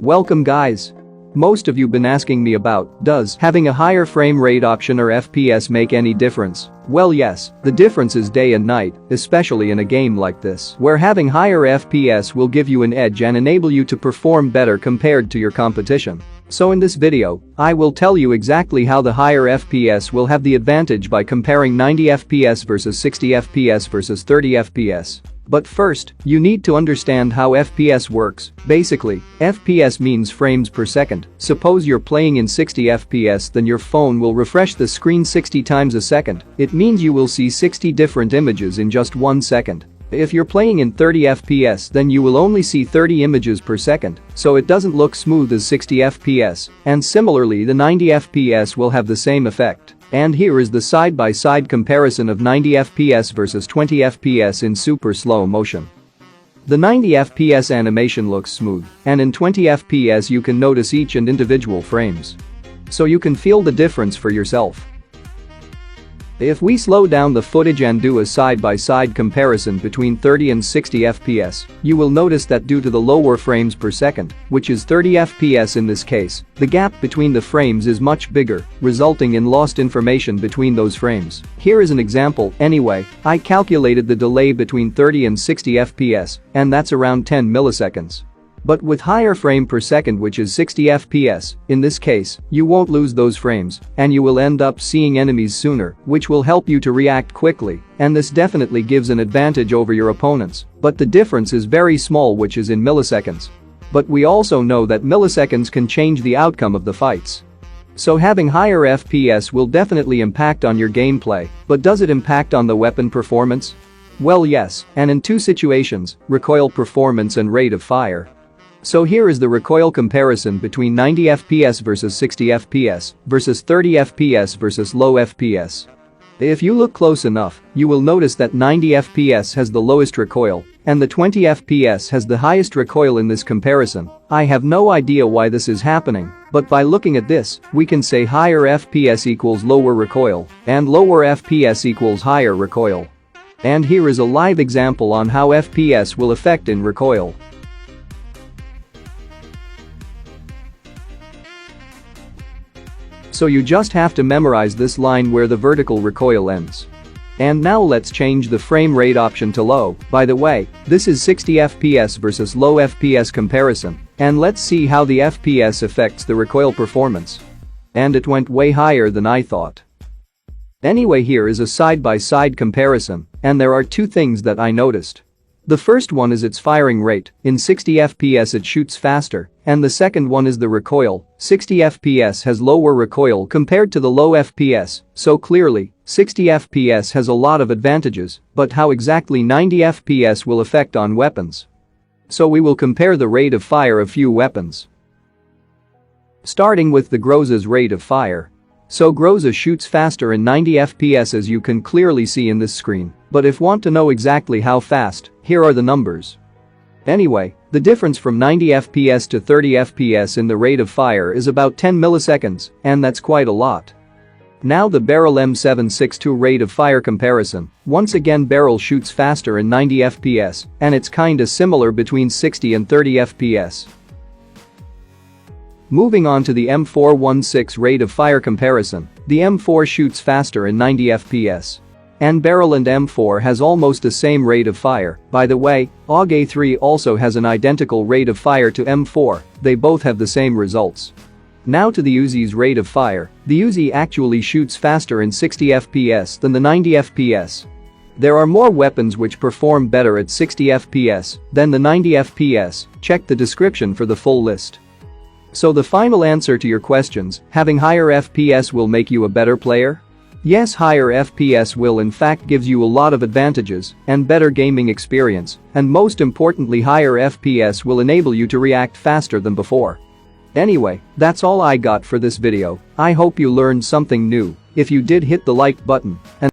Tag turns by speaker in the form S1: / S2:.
S1: Welcome guys. Most of you been asking me about, does having a higher frame rate option or FPS make any difference? Well yes, the difference is day and night, especially in a game like this, where having higher FPS will give you an edge and enable you to perform better compared to your competition. So in this video, I will tell you exactly how the higher FPS will have the advantage by comparing 90 FPS versus 60 FPS versus 30 FPS. But first, you need to understand how FPS works. Basically, FPS means frames per second. Suppose you're playing in 60 FPS, then your phone will refresh the screen 60 times a second. It means you will see 60 different images in just 1 second. If you're playing in 30 FPS, then you will only see 30 images per second, so it doesn't look smooth as 60 FPS, and similarly the 90 FPS will have the same effect. And here is the side-by-side comparison of 90 FPS versus 20 FPS in super slow motion. The 90 FPS animation looks smooth, and in 20 FPS you can notice each and individual frames. So you can feel the difference for yourself. If we slow down the footage and do a side-by-side comparison between 30 and 60 FPS, you will notice that due to the lower frames per second, which is 30 FPS in this case, the gap between the frames is much bigger, resulting in lost information between those frames. Here is an example. Anyway, I calculated the delay between 30 and 60 FPS, and that's around 10 milliseconds. But with higher frame per second, which is 60 FPS, in this case, you won't lose those frames, and you will end up seeing enemies sooner, which will help you to react quickly, and this definitely gives an advantage over your opponents, but the difference is very small, which is in milliseconds. But we also know that milliseconds can change the outcome of the fights. So having higher FPS will definitely impact on your gameplay, but does it impact on the weapon performance? Well yes, and in two situations, recoil performance and rate of fire. So here is the recoil comparison between 90 FPS versus 60 FPS versus 30 FPS versus low FPS. If you look close enough, you will notice that 90 FPS has the lowest recoil and the 20 FPS has the highest recoil in this comparison. I have no idea why this is happening, but by looking at this, we can say higher FPS equals lower recoil and lower FPS equals higher recoil. And here is a live example on how FPS will affect in recoil. So you just have to memorize this line where the vertical recoil ends. And now let's change the frame rate option to low. By the way, this is 60 FPS versus low FPS comparison, and let's see how the FPS affects the recoil performance. And it went way higher than I thought. Anyway, here is a side-by-side comparison, and there are two things that I noticed. The first one is its firing rate. In 60 FPS it shoots faster, and the second one is the recoil. 60 FPS has lower recoil compared to the low FPS, so clearly, 60 FPS has a lot of advantages, but how exactly 90 FPS will affect on weapons? So we will compare the rate of fire of few weapons. Starting with the Groza's rate of fire. So Groza shoots faster in 90 FPS as you can clearly see in this screen, but if want to know exactly how fast, here are the numbers. Anyway, the difference from 90 FPS to 30 FPS in the rate of fire is about 10 milliseconds, and that's quite a lot. Now the Barrel M762 rate of fire comparison. Once again Barrel shoots faster in 90 FPS, and it's kinda similar between 60 and 30 FPS. Moving on to the M416 rate of fire comparison, the M4 shoots faster in 90 FPS. And Barrel and M4 has almost the same rate of fire. By the way, AUG-A3 also has an identical rate of fire to M4, they both have the same results. Now to the Uzi's rate of fire. The Uzi actually shoots faster in 60 FPS than the 90 FPS. There are more weapons which perform better at 60 FPS than the 90 FPS, check the description for the full list. So the final answer to your questions, having higher FPS will make you a better player? Yes, higher FPS will in fact gives you a lot of advantages and better gaming experience, and most importantly higher FPS will enable you to react faster than before. Anyway, that's all I got for this video. I hope you learned something new. If you did, hit the like button and